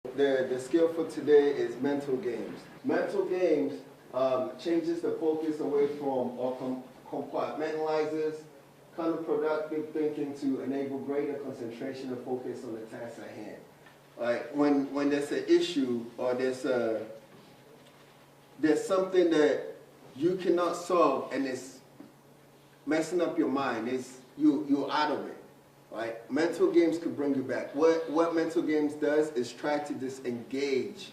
The skill for today is mental games. Mental games changes the focus away from or compartmentalizes counterproductive thinking to enable greater concentration and focus on the task at hand. Like when there's an issue or there's something that you cannot solve and it's messing up your mind, you're out of it. Right? Mental games could bring you back. What mental games does is try to disengage.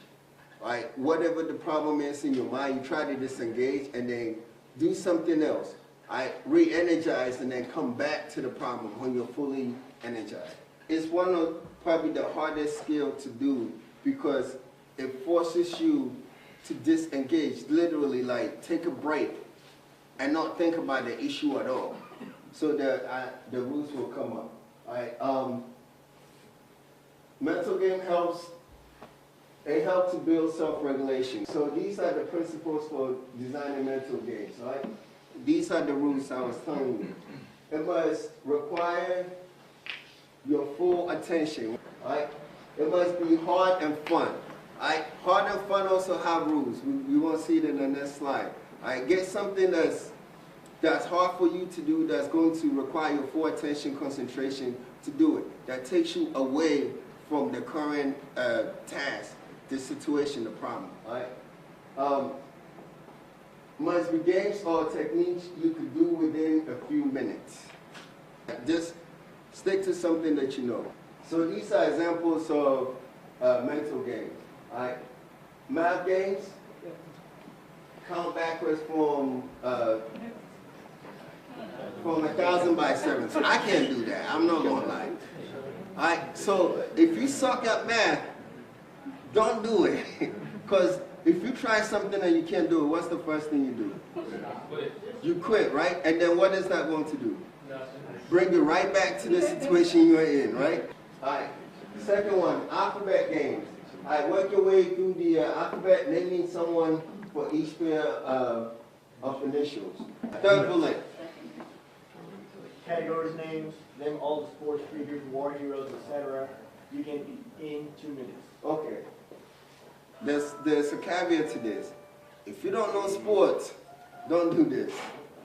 Right? Whatever the problem is in your mind, you try to disengage and then do something else. Right? Re-energize and then come back to the problem when you're fully energized. It's one of probably the hardest skill to do because it forces you to disengage, literally like take a break and not think about the issue at all. So that the rules will come up. Right. Mental game helps to build self-regulation. So these are the principles for designing mental games, right? These are the rules I was telling you. It must require your full attention, right? It must be hard and fun. Right? Hard and fun also have rules. We won't see it in the next slide. Right? Get something that's hard for you to do, that's going to require your full attention, concentration to do it. That takes you away from the current task, the situation, the problem. Right? Must be games or techniques you could do within a few minutes. Just stick to something that you know. So these are examples of mental games. Right? Math games, count backwards from 1,000 by 7. So I can't do that. I'm not gonna lie. Alright, so if you suck at math, don't do it. Because if you try something and you can't do it, what's the first thing you do? You quit, right? And then what is that going to do? Bring you right back to the situation you're in, right? Alright, second one, alphabet games. Alright, work your way through the alphabet, naming someone for each pair of initials. Third bullet. Categories, names, name all the sports figures, war heroes, etc. You can in 2 minutes. Okay. There's a caveat to this. If you don't know sports, don't do this.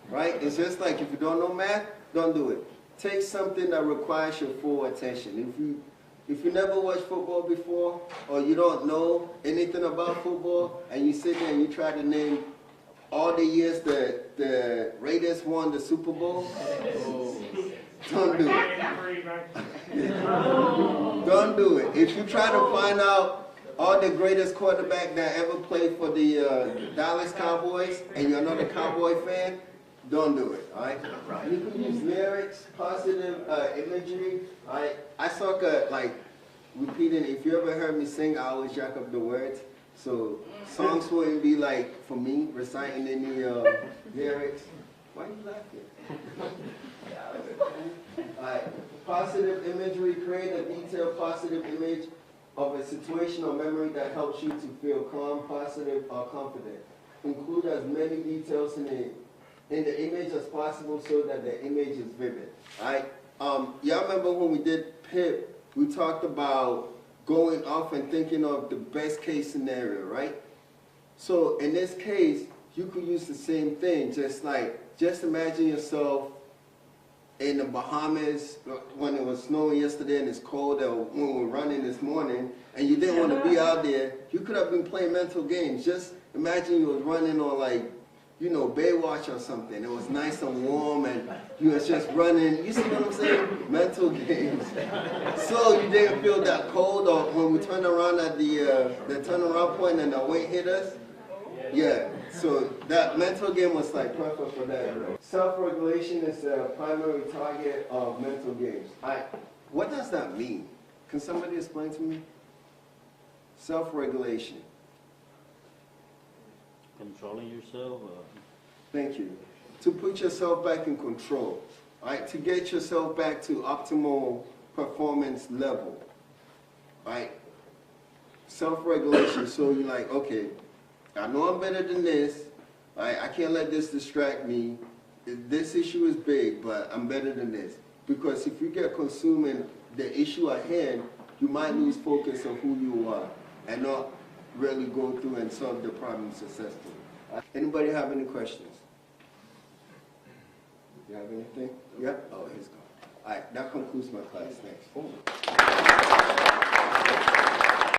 Right? It's just like if you don't know math, don't do it. Take something that requires your full attention. If you never watched football before, or you don't know anything about football, and you sit there and you try to name all the years that the Raiders won the Super Bowl, don't do it. Don't do it. If you try to find out all the greatest quarterback that ever played for the Dallas Cowboys, and you're not a Cowboy fan, don't do it. All right? You can use lyrics, positive imagery. All right? I suck at like repeating. If you ever heard me sing, I always jack up the words. So songs wouldn't be like for me reciting any lyrics. Why are you laughing? Alright, positive imagery. Create a detailed positive image of a situation or memory that helps you to feel calm, positive, or confident. Include as many details in the image as possible so that the image is vivid. Alright, y'all remember when we did PIP, we talked about going off and thinking of the best case scenario, right? So in this case, you could use the same thing, just imagine yourself in the Bahamas when it was snowing yesterday and it's cold, or when we were running this morning, and you didn't want to be out there. You could have been playing mental games. Just imagine you was running on like, you know, Baywatch or something. It was nice and warm and you was just running. You see what I'm saying? Mental games. So you didn't feel that cold, or when we turned around at the turnaround point and the weight hit us. Yeah, so that mental game was like perfect for that. Self-regulation is the primary target of mental games. What does that mean? Can somebody explain to me? Self-regulation. Controlling yourself? Thank you. To put yourself back in control, right? To get yourself back to optimal performance level, right? Self-regulation, so you're like, okay, I know I'm better than this, right? I can't let this distract me. This issue is big, but I'm better than this. Because if you get consumed in the issue at hand, you might lose focus of who you are and not really go through and solve the problem successfully. Anybody have any questions? You have anything? Yeah? Oh, he's gone. All right, that concludes my class. Thanks.